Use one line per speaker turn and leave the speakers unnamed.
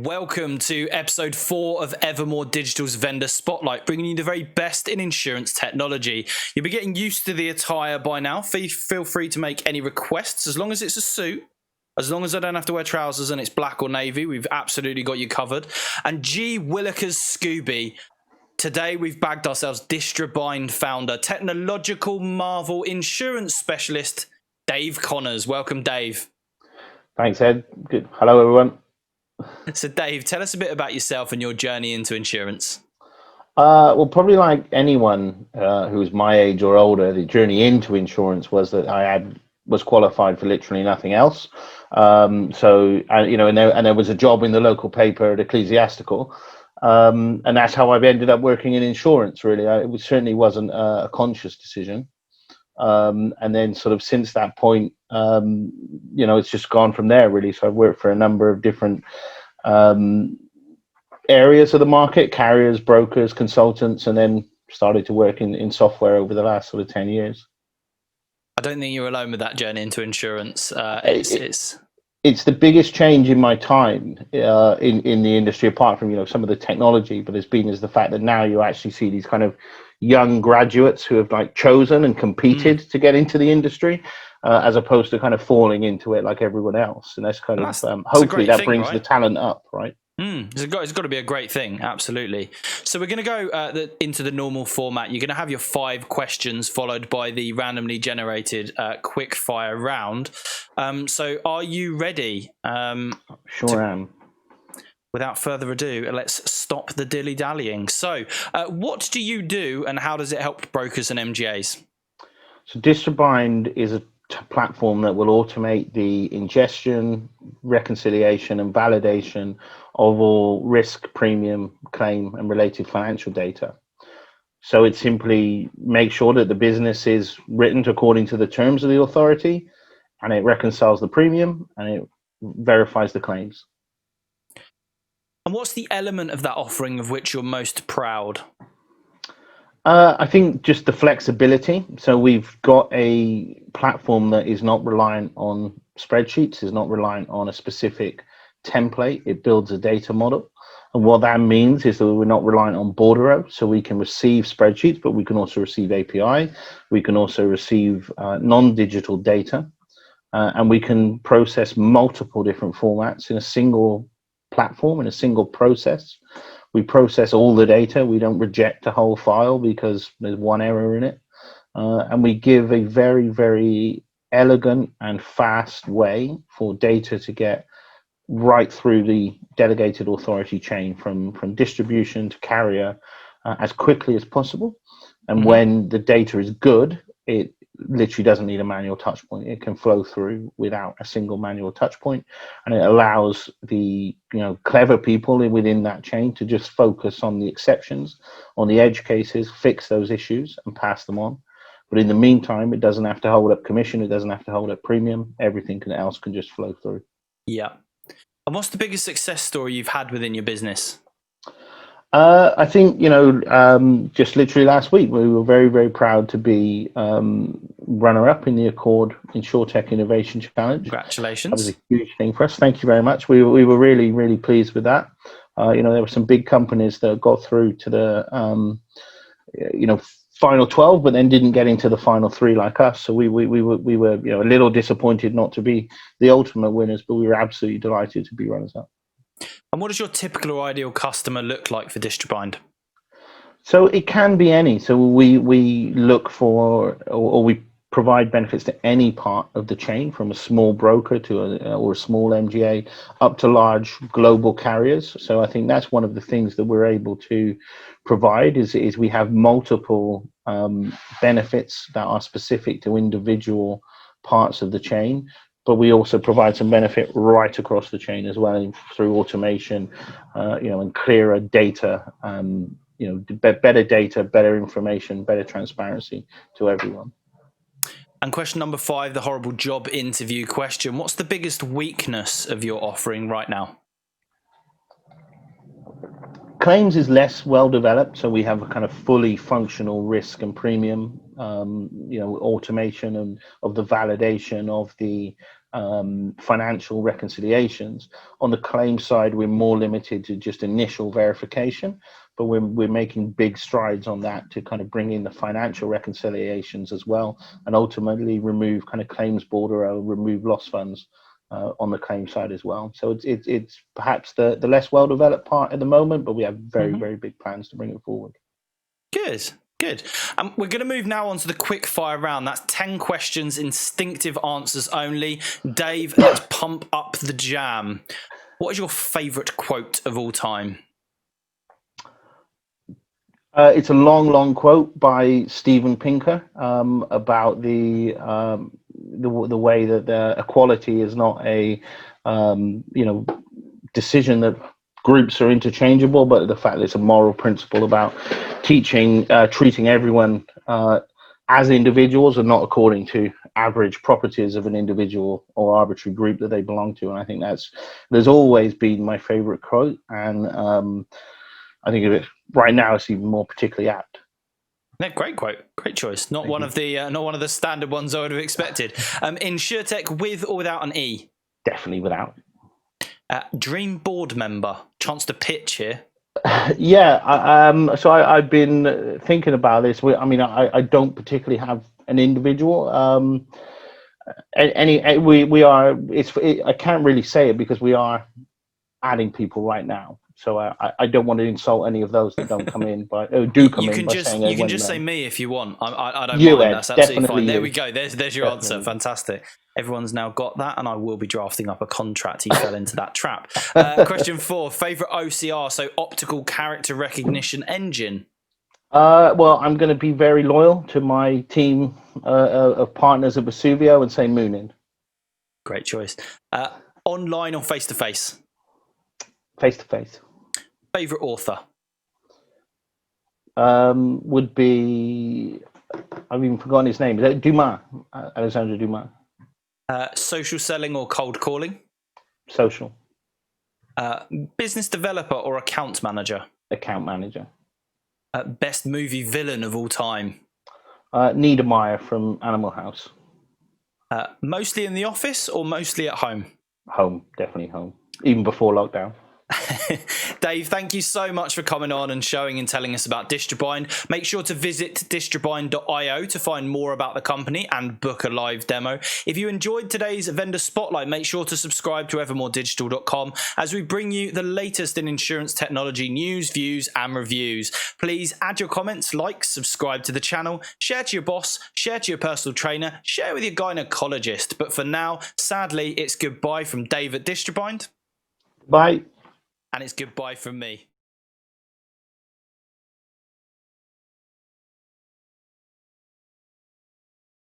Welcome to episode 4 of Evermore Digital's Vendor Spotlight, bringing you the very best in insurance technology. You'll be getting used to the attire by now. Feel free to make any requests, as long as it's a suit. As long as I don't have to wear trousers and it's black or navy, we've absolutely got you covered. And gee willikers Scooby, today we've bagged ourselves distriBind founder, technological marvel insurance specialist, Dave Connors. Welcome, Dave.
Thanks, Ed. Good. Hello, everyone.
So, Dave, tell us a bit about yourself and your journey into insurance.
Well, probably like anyone who's my age or older, the journey into insurance was that was qualified for literally nothing else. And there was a job in the local paper at Ecclesiastical, and that's how I've ended up working in insurance. Really, it certainly wasn't a conscious decision. And then sort of since that point, it's just gone from there, really. So I've worked for a number of different areas of the market, carriers, brokers, consultants, and then started to work in software over the last sort of 10 years.
I don't think you're alone with that journey into insurance.
It's the biggest change in my time in the industry, apart from some of the technology, but is the fact that now you actually see these kind of young graduates who have like chosen and competed to get into the industry, as opposed to kind of falling into it like everyone else. And that's kind of hopefully that brings the talent up, right?
It's got to be a great thing, absolutely. So we're going to go into the normal format. You're going to have your 5 questions followed by the randomly generated quick fire round. So are you ready?
Sure am.
Without further ado, let's stop the dilly-dallying. So what do you do and how does it help brokers and MGAs?
So distriBind is a platform that will automate the ingestion, reconciliation and validation of all risk, premium, claim and related financial data. So it simply makes sure that the business is written according to the terms of the authority, and it reconciles the premium and it verifies the claims.
And what's the element of that offering of which you're most proud?
I think just the flexibility. So we've got a platform that is not reliant on spreadsheets, is not reliant on a specific template. It builds a data model. And what that means is that we're not reliant on bordereau. So we can receive spreadsheets, but we can also receive API. We can also receive non-digital data. And we can process multiple different formats in a single platform, in a single process. We process all the data. We don't reject a whole file because there's one error in it. And we give a very, very elegant and fast way for data to get right through the delegated authority chain from distribution to carrier as quickly as possible. And when the data is good, it literally doesn't need a manual touch point. It can flow through without a single manual touch point, and it allows the clever people within that chain to just focus on the exceptions, on the edge cases, fix those issues and pass them on. But in the meantime, it doesn't have to hold up commission, it doesn't have to hold up premium. Everything else can just flow through.
Yeah. And what's the biggest success story you've had within your business?
I think, just literally last week, we were very, very proud to be runner-up in the Accord InsurTech Innovation Challenge.
Congratulations.
That was a huge thing for us. Thank you very much. We were really, really pleased with that. There were some big companies that got through to the, final 12, but then didn't get into the final 3 like us. So we were a little disappointed not to be the ultimate winners, but we were absolutely delighted to be runners-up.
And what does your typical or ideal customer look like for distriBind?
So it can be any. So we look for, or we provide benefits to any part of the chain, from a small broker or a small MGA up to large global carriers. So I think that's one of the things that we're able to provide is we have multiple benefits that are specific to individual parts of the chain. But we also provide some benefit right across the chain as well through automation, and clearer data, better data, better information, better transparency to everyone.
And question number 5, the horrible job interview question. What's the biggest weakness of your offering right now?
Claims is less well developed, so we have a kind of fully functional risk and premium, automation and of the validation of the financial reconciliations. On the claim side, we're more limited to just initial verification, but we're making big strides on that to kind of bring in the financial reconciliations as well, and ultimately remove kind of claims bordereau, remove loss funds on the claim side as well. So it's perhaps the less well developed part at the moment, but we have very big plans to bring it forward.
Good. We're going to move now on to the quick fire round. That's 10 questions, instinctive answers only. Dave, let's pump up the jam. What is your favourite quote of all time?
It's a long quote by Steven Pinker about the way that the equality is not a decision that groups are interchangeable, but the fact that it's a moral principle about treating everyone as individuals and not according to average properties of an individual or arbitrary group that they belong to. And I think there's always been my favorite quote, and I think of it right now, it's even more particularly apt.
Yeah, great quote, great choice. Not one of the standard ones I would have expected. InsurTech with or without an E?
Definitely without.
Dream board member. Chance to pitch here.
Yeah. So I've been thinking about this. I don't particularly have an individual. We are. I can't really say it because we are adding people right now. So I don't want to insult any of those that don't come in, but do come in.
You can just say me if you want. I don't mind. That's absolutely fine. There we go. There's your answer. Fantastic. Everyone's now got that, and I will be drafting up a contract. He fell into that trap. Question 4: favorite OCR, so optical character recognition engine.
Well, I'm going to be very loyal to my team of partners at Vesuvio and say Moonin.
Great choice. Online or face to face?
Face to face.
Favorite author?
Would be, I've even forgotten his name. Is that Dumas? Alexandre Dumas.
Social selling or cold calling?
Social.
Business developer or account manager?
Account manager.
Best movie villain of all time?
Niedermeyer from Animal House.
Mostly in the office or mostly at home?
Home, definitely home. Even before lockdown.
Dave, thank you so much for coming on and showing and telling us about distriBind. Make sure to visit distribind.io to find more about the company and book a live demo. If you enjoyed today's vendor spotlight, make sure to subscribe to evermoredigital.com as we bring you the latest in insurance technology news, views and reviews. Please add your comments, like, subscribe to the channel, share to your boss, share to your personal trainer, share with your gynecologist. But for now, sadly, it's goodbye from Dave at distriBind.
Bye.
And it's goodbye from me.